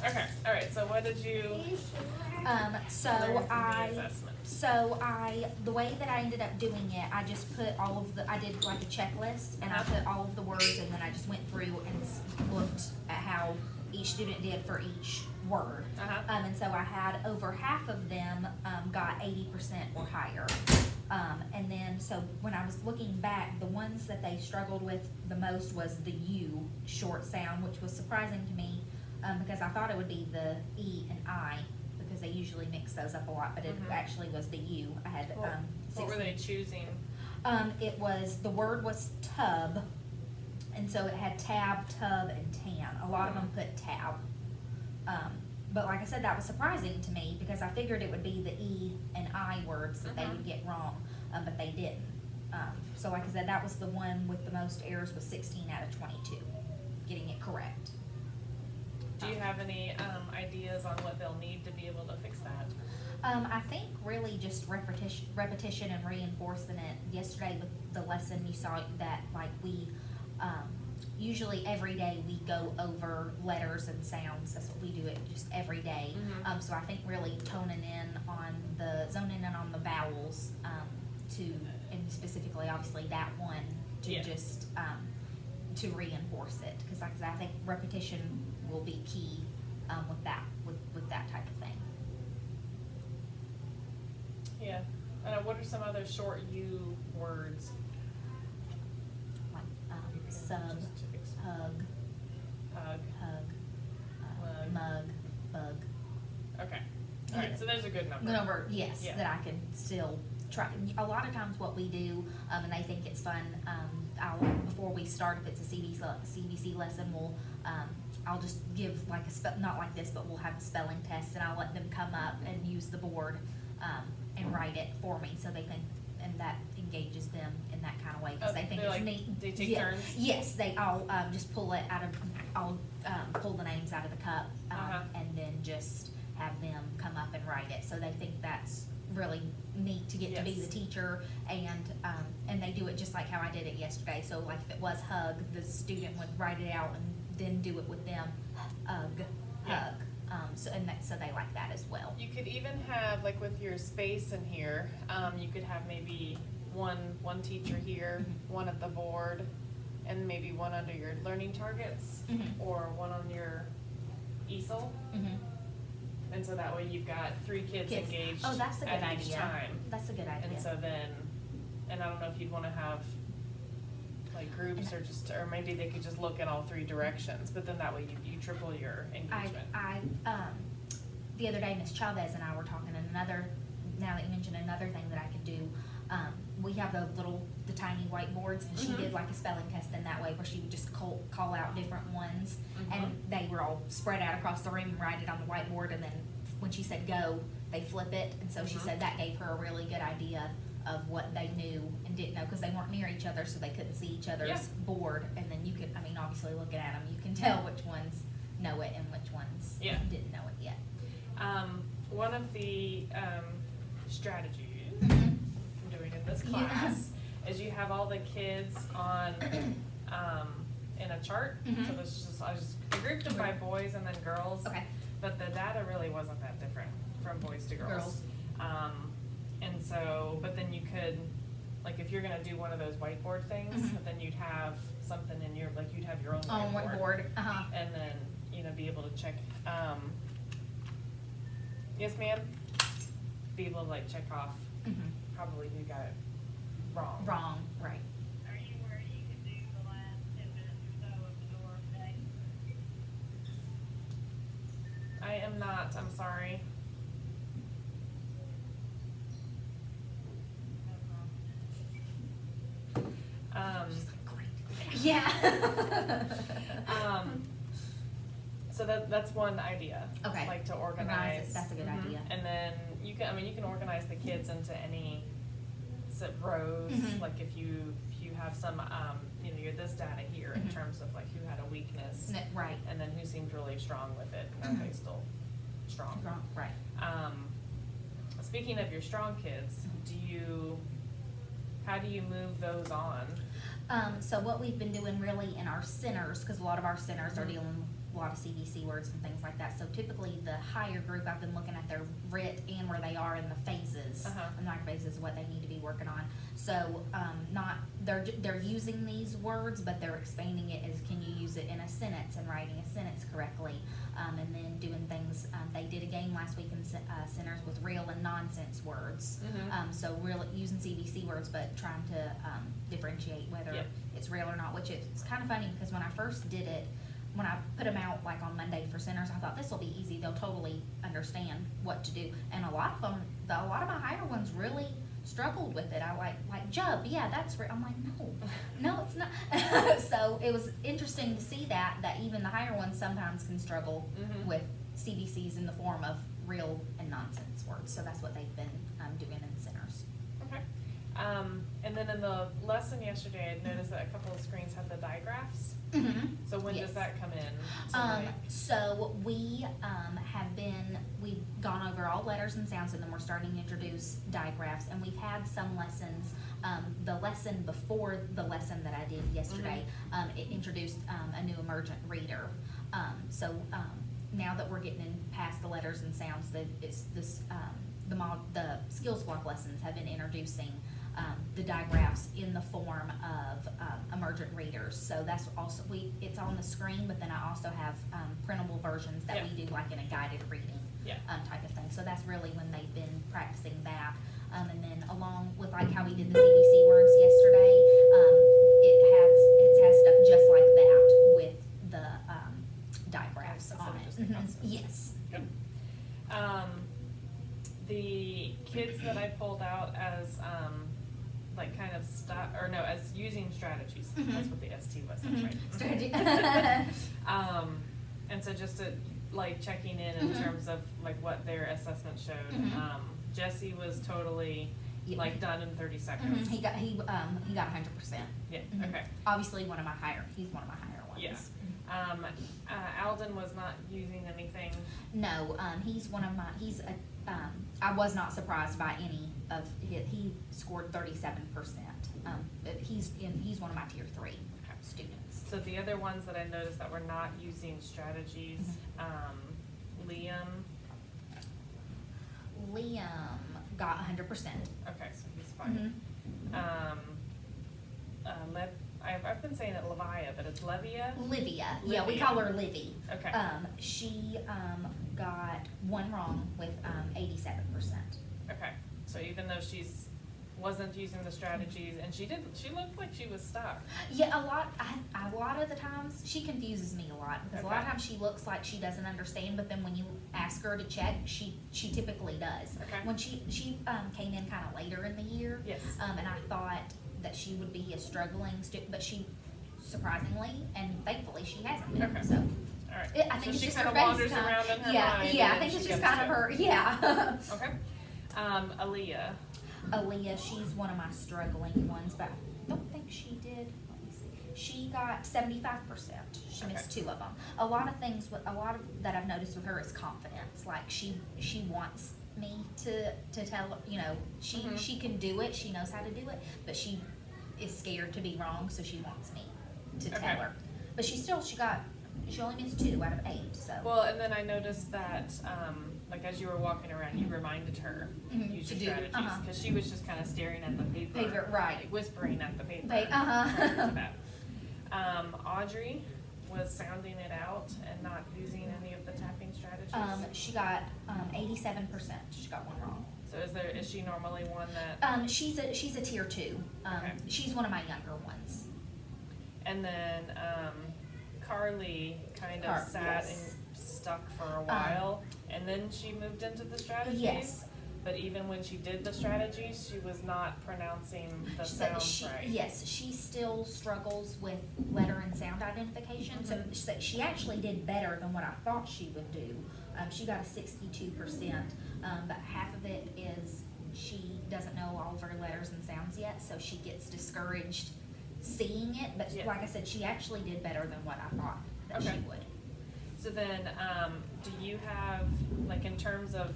Okay, all right, so what did you learn So from the assessment? the way that I ended up doing it, I just put I did like a checklist, and I Uh-huh. put all of the words, and then I just went through and looked at how each student did for each word. Uh-huh. And so I had over half of them, got 80% or higher. And then, so when I was looking back, the ones that they struggled with the most was the U short sound, which was surprising to me, because I thought it would be the E and I, because they usually mix those up a lot, but it Mhm. actually was the U. I had, What were they choosing? The word was tub, and so it had tab, tub, and tan. A lot of them put tab. But like I said, that was surprising to me, because I figured it would be the E and I words that they would get wrong, but they didn't. So like I said, that was the one with the most errors, was 16 out of 22, getting it correct. Do you have any ideas on what they'll need to be able to fix that? I think really just repetition and reinforcing it. Yesterday, the lesson, you saw that like we, usually every day we go over letters and sounds. That's what we do it just every day. Mhm. So I think really zoning in on the vowels, and specifically obviously that one, to Yeah. just, to reinforce it. Cause like I said, I think repetition will be key, with that type of thing. Yeah. What are some other short U words? Like, sub, hug, Hug. mug, bug. Okay. All right, so there's a good number. Number, yes, Yeah. that I can still try. A lot of times what we do, and they think it's fun, before we start, if it's a CBC lesson, I'll just give like not like this, but we'll have a spelling test, and I'll let them come up and use the board, and write it for me, so they think, and that engages them in that kind of way, because they think it's neat. They take Yeah. turns? Yes, I'll just pull it out of, I'll, pull the names out of the cup, Uh-huh. and then just have them come up and write it, so they think that's really neat to get to be Yes. the teacher, and they do it just like how I did it yesterday. So like if it was hug, the student would write it out and then do it with them, hug. Yeah. So they like that as well. You could even have, like with your space in here, you could have maybe one teacher here, one at the board, and maybe one under your learning targets, Mhm. or one on your easel. Mhm. And so that way you've got 3 kids engaged Oh, that's a good at each idea. time. That's a good idea. And so then, and I don't know if you'd wanna have like groups, or maybe they could just look in all 3 directions, but then that way you triple your engagement. The other day, Miss Chavez and I were talking, and now that you mentioned another thing that I could do, we have the tiny whiteboards, and she did like a spelling test in that way, where she would just call out different ones, and they were all spread out across the room and write it on the whiteboard, and then when she said go, they flip it, and so she said that gave her a really good idea of what they knew and didn't know, because they weren't near each other, so they couldn't see each other's board, and then you could, obviously looking at them, you can tell which ones know it and which ones didn't know it yet. One of the strategies from doing in this class is you have all the kids on in a chart. So I just grouped them by boys and then girls. Okay. But the data really wasn't that different from boys to girls. And so, but then you could, like, if you're gonna do one of those whiteboard things, then you'd have something in your, like, you'd have your own whiteboard. And then, be able to check, yes, ma'am? Be able to, like, check off probably who got it wrong. Wrong, right. Are you where you can do the last 10 minutes or so of the door today? I am not, I'm sorry. Yeah. So that's one idea. Okay. Like to organize. That's a good idea. And then you can organize the kids into any rows, like if you have some, you're this data here in terms of like who had a weakness. Right. And then who seemed really strong with it, and are they still strong? Right. Speaking of your strong kids, how do you move those on? So what we've been doing really in our centers, because a lot of our centers are dealing a lot of CVC words and things like that. So typically the higher group, I've been looking at their RIT and where they are in the phases, the phases, what they need to be working on. So, they're using these words, but they're expanding it as, can you use it in a sentence and writing a sentence correctly? And then doing things, they did a game last week in centers with real and nonsense words. So real, using CVC words, but trying to, differentiate whether it's real or not, which it's kind of funny because when I first did it, when I put them out like on Monday for centers, I thought this will be easy. They'll totally understand what to do. And a lot of my higher ones really struggled with it. I like Jub, yeah, that's real. I'm like, no, it's not. So it was interesting to see that even the higher ones sometimes can struggle with CVCs in the form of real and nonsense words. So that's what they've been doing in centers. Okay. And then in the lesson yesterday, I noticed that a couple of screens had the digraphs. So when does that come in? So we we've gone over all letters and sounds, and then we're starting to introduce digraphs, and we've had some lessons. The lesson before the lesson that I did yesterday, it introduced a new emergent reader. Now that we're getting in past the letters and sounds, the skills block lessons have been introducing the digraphs in the form of emergent readers. So that's also, it's on the screen, but then I also have printable versions that we do like in a guided reading type of thing. So that's really when they've been practicing that. And then along with like how we did the CVC words yesterday, it has stuff just like that with the digraphs on it. Yes. Good. The kids that I pulled out as like kind of as using strategies. That's what the ST was, that's right. Strategy. And so just to like checking in terms of like what their assessment showed. Jesse was totally like done in 30 seconds. He got 100%. Yeah, okay. Obviously he's one of my higher ones. Yeah. Alden was not using anything. No, I was not surprised by any of he scored 37%. But he's one of my tier 3 students. So the other ones that I noticed that were not using strategies, Liam got 100%. Okay, so he's fine. I've been saying it Levia, but it's Levia? Livia. Yeah, we call her Livy. Okay. She got one wrong with 87%. Okay, so even though wasn't using the strategies, and she looked like she was stuck. Yeah, a lot of the times she confuses me a lot because a lot of times she looks like she doesn't understand, but then when you ask her to check, she typically does. Okay. When she came in kind of later in the year, Yes. and I thought that she would be a struggling student, but she surprisingly and thankfully she hasn't been. Okay. So. All right. I think so it's she just kind her of wanders face time. around in her mind. Yeah, I think it's just kind of her. Yeah. Okay. Aaliyah. Aaliyah, she's one of my struggling ones, but I don't think she did. Let me see. She got 75%. She missed 2 of them. A lot of that I've noticed with her is confidence. Like she wants me to tell her, she can do it. She knows how to do it, but she is scared to be wrong, so she wants me to tell her. But she only missed 2 out of 8. So. Well, and then I noticed that, like as you were walking around, you reminded her use your strategies because she was just kind of staring at the paper, right? Like whispering at the paper. Prior to that. Audrey was sounding it out and not using any of the tapping strategies. She got 87%. She got 1 wrong. So is she normally one that? She's a tier 2. She's one of my younger ones. And then Carly kind of sat and stuck for a while, and then she moved into the strategies. Yes. But even when she did the strategies, she was not pronouncing the sounds right. Yes, she still struggles with letter and sound identification. So she actually did better than what I thought she would do. She got a 62%, but half of it is she doesn't know all of her letters and sounds yet, so she gets discouraged seeing it. But like I said, she actually did better than what I thought that she would. So then, do you have, like in terms of,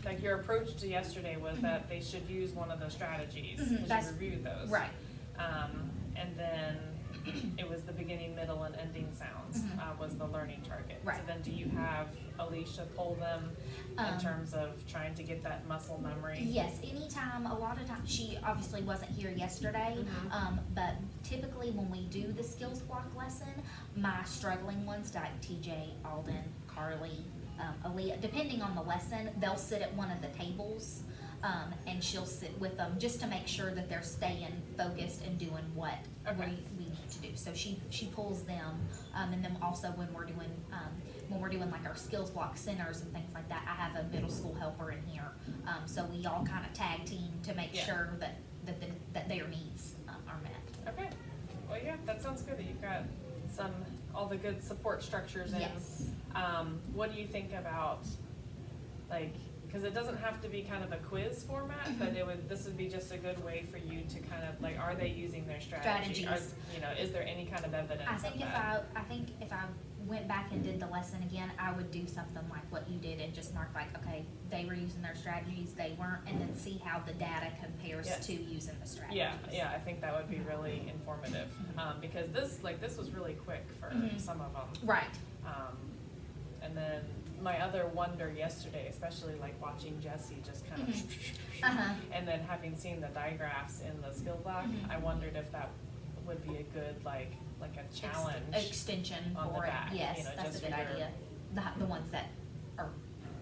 like your approach to yesterday was that they should use one of the strategies, because you reviewed those. Right. And then it was the beginning, middle, and ending sounds, was the learning target. Right. So then do you have Alicia pull them in terms of trying to get that muscle memory? Yes, anytime, a lot of times, she obviously wasn't here yesterday, but typically when we do the skills block lesson, my struggling ones, like TJ, Alden, Carly, Aaliyah, depending on the lesson, they'll sit at one of the tables, and she'll sit with them just to make sure that they're staying focused and doing what Okay. we need to do. So she pulls them, and then also when we're doing like our skills block centers and things like that, I have a middle school helper in here. So we all kind of tag team to make Yeah. sure that their needs are met. Okay, well, yeah, that sounds good that you've got all the good support structures in. Yes. What do you think about, like, because it doesn't have to be kind of a quiz format, but this would be just a good way for you to kind of, like, are they using their strategy? Strategies. Is there any kind of evidence I of think that? if I went back and did the lesson again, I would do something like what you did and just mark like, okay, they were using their strategies, they weren't, and then see how the data compares Yes. to using the strategies. Yeah, I think that would be really informative, because this was really quick for some of them. Right. And then my other wonder yesterday, especially like watching Jessie just kind of, and then having seen the digraphs in the skill block, I wondered if that would be a good, like a challenge. Extension on the for it, back, yes, you know, that's a just good for your- idea. The ones that are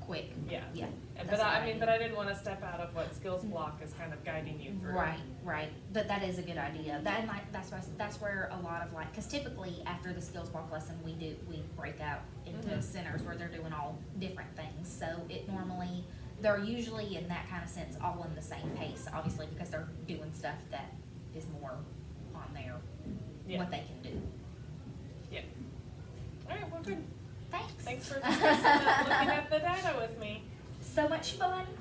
quick. Yeah. Yeah. And, that's but a I good mean, idea. but I didn't want to step out of what skills block is kind of guiding you through. Right, but that is a good idea. That's where a lot of like, cause typically after the skills block lesson, we break out into centers where they're doing all different things. So they're usually in that kind of sense, all in the same pace, obviously, because they're doing stuff that is more on what they can do. Yeah. All right, well, good. Thanks. Thanks for discussing that, looking at the data with me. So much fun.